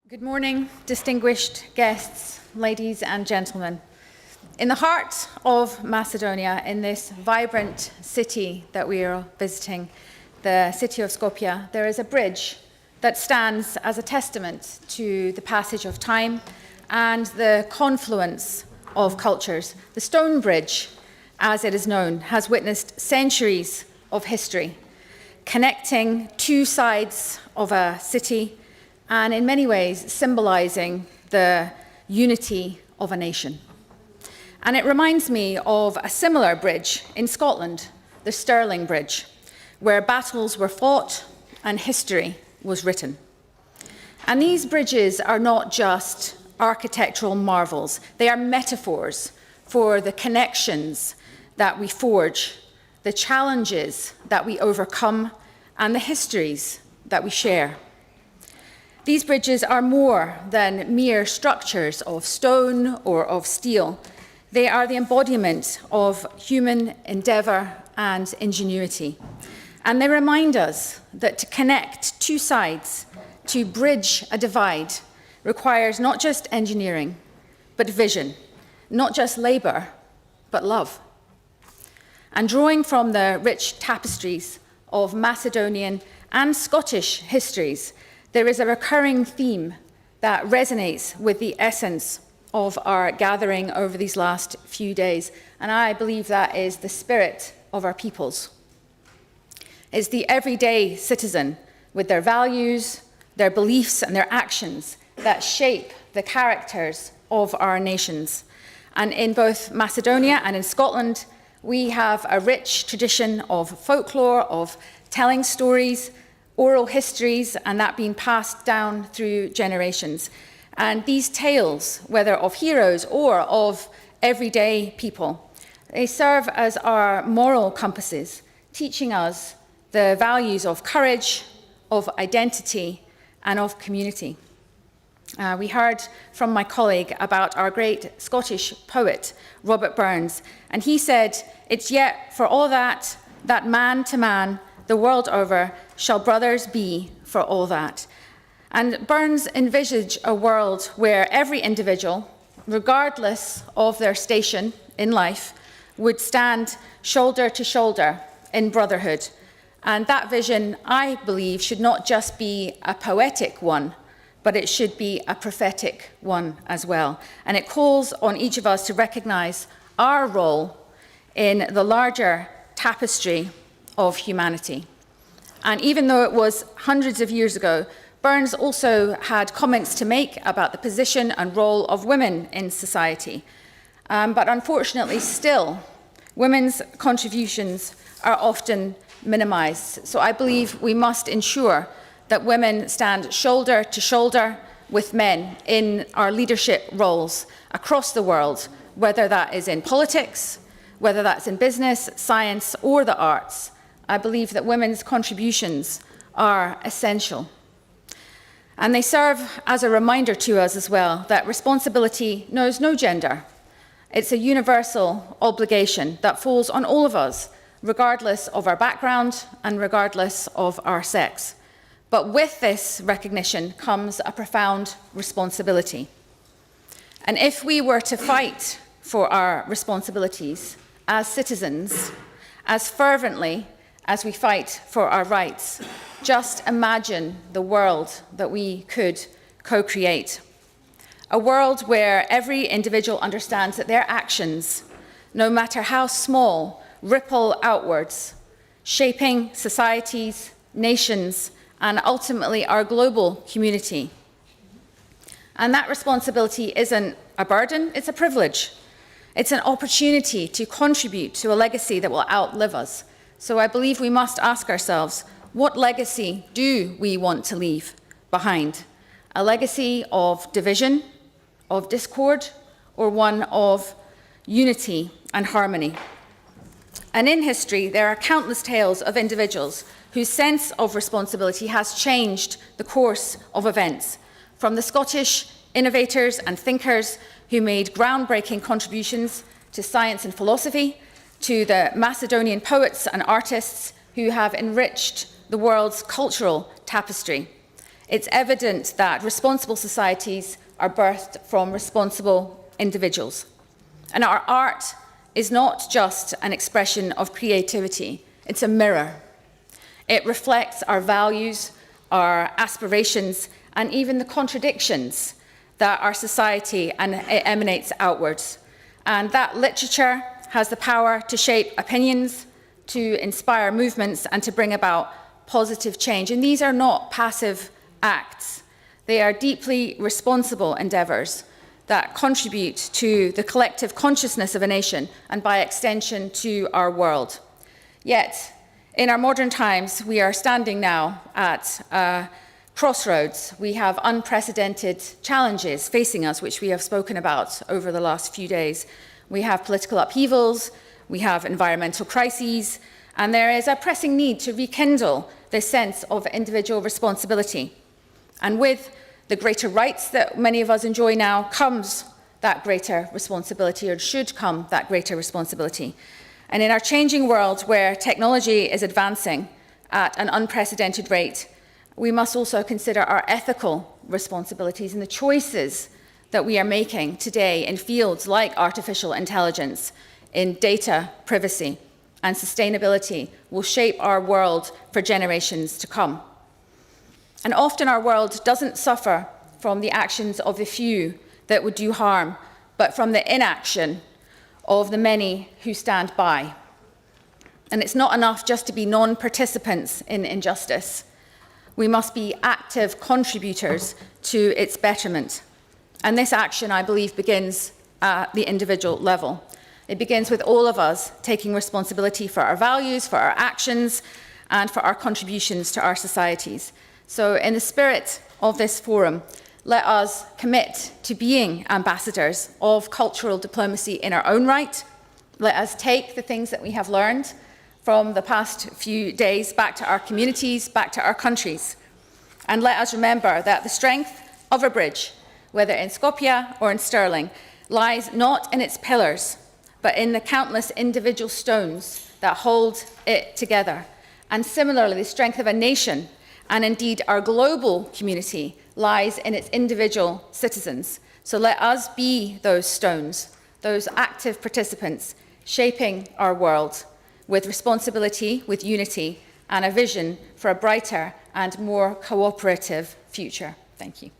Good morning, distinguished guests, ladies and gentlemen. In the heart of Macedonia, in this vibrant city that we are visiting, the city of Skopje, there is a bridge that stands as a testament to the passage of time and the confluence of cultures. The stone bridge, as it is known, has witnessed centuries of history, connecting two sides of a city and in many ways symbolizing the unity of a nation. And it reminds me of a similar bridge in Scotland, the Stirling Bridge, where battles were fought and history was written. And these bridges are not just architectural marvels, they are metaphors for the connections that we forge, the challenges that we overcome, and the histories that we share. These bridges are more than mere structures of stone or of steel. They are the embodiment of human endeavour and ingenuity. And they remind us that to connect two sides, to bridge a divide, requires not just engineering, but vision, not just labour, but love. And drawing from the rich tapestries of Macedonian and Scottish histories, there is a recurring theme that resonates with the essence of our gathering over these last few days, and I believe that is the spirit of our peoples. It's the everyday citizen with their values, their beliefs, and their actions that shape the characters of our nations. And in both Macedonia and in Scotland, we have a rich tradition of folklore, of telling stories, oral histories, and that being passed down through generations. And these tales, whether of heroes or of everyday people, they serve as our moral compasses, teaching us the values of courage, of identity, and of community. We heard from my colleague about our great Scottish poet, Robert Burns, and he said, "It's yet for all that man to man, the world over, shall brothers be for all that." And Burns envisaged a world where every individual, regardless of their station in life, would stand shoulder to shoulder in brotherhood. And that vision, I believe, should not just be a poetic one, but it should be a prophetic one as well. And it calls on each of us to recognize our role in the larger tapestry of humanity. And even though it was hundreds of years ago, Burns also had comments to make about the position and role of women in society. But unfortunately still, women's contributions are often minimized. So I believe we must ensure that women stand shoulder to shoulder with men in our leadership roles across the world, whether that is in politics, whether that's in business, science, or the arts. I believe that women's contributions are essential. And they serve as a reminder to us as well that responsibility knows no gender. It's a universal obligation that falls on all of us, regardless of our background and regardless of our sex. But with this recognition comes a profound responsibility. And if we were to fight for our responsibilities as citizens, as fervently as we fight for our rights, just imagine the world that we could co-create. A world where every individual understands that their actions, no matter how small, ripple outwards, shaping societies, nations, and ultimately our global community. And that responsibility isn't a burden, it's a privilege. It's an opportunity to contribute to a legacy that will outlive us. So I believe we must ask ourselves, what legacy do we want to leave behind? A legacy of division, of discord, or one of unity and harmony? And in history, there are countless tales of individuals whose sense of responsibility has changed the course of events, from the Scottish innovators and thinkers who made groundbreaking contributions to science and philosophy, to the Macedonian poets and artists who have enriched the world's cultural tapestry. It's evident that responsible societies are birthed from responsible individuals. And our art is not just an expression of creativity, it's a mirror. It reflects our values, our aspirations, and even the contradictions that our society emanates outwards. And that literature has the power to shape opinions, to inspire movements, and to bring about positive change. And these are not passive acts. They are deeply responsible endeavours that contribute to the collective consciousness of a nation and, by extension, to our world. Yet, in our modern times, we are standing now at a crossroads. We have unprecedented challenges facing us, which we have spoken about over the last few days. We have political upheavals, we have environmental crises, and there is a pressing need to rekindle this sense of individual responsibility. And with the greater rights that many of us enjoy now comes that greater responsibility, or should come that greater responsibility. And in our changing world, where technology is advancing at an unprecedented rate, we must also consider our ethical responsibilities, and the choices that we are making today in fields like artificial intelligence, in data privacy and sustainability will shape our world for generations to come. And often our world doesn't suffer from the actions of the few that would do harm, but from the inaction of the many who stand by. And it's not enough just to be non-participants in injustice. We must be active contributors to its betterment. And this action, I believe, begins at the individual level. It begins with all of us taking responsibility for our values, for our actions, and for our contributions to our societies. So in the spirit of this forum, let us commit to being ambassadors of cultural diplomacy in our own right. Let us take the things that we have learned from the past few days back to our communities, back to our countries. And let us remember that the strength of a bridge, whether in Skopje or in Stirling, lies not in its pillars, but in the countless individual stones that hold it together. And similarly, the strength of a nation, and indeed our global community, lies in its individual citizens. So let us be those stones, those active participants, shaping our world with responsibility, with unity, and a vision for a brighter and more cooperative future. Thank you.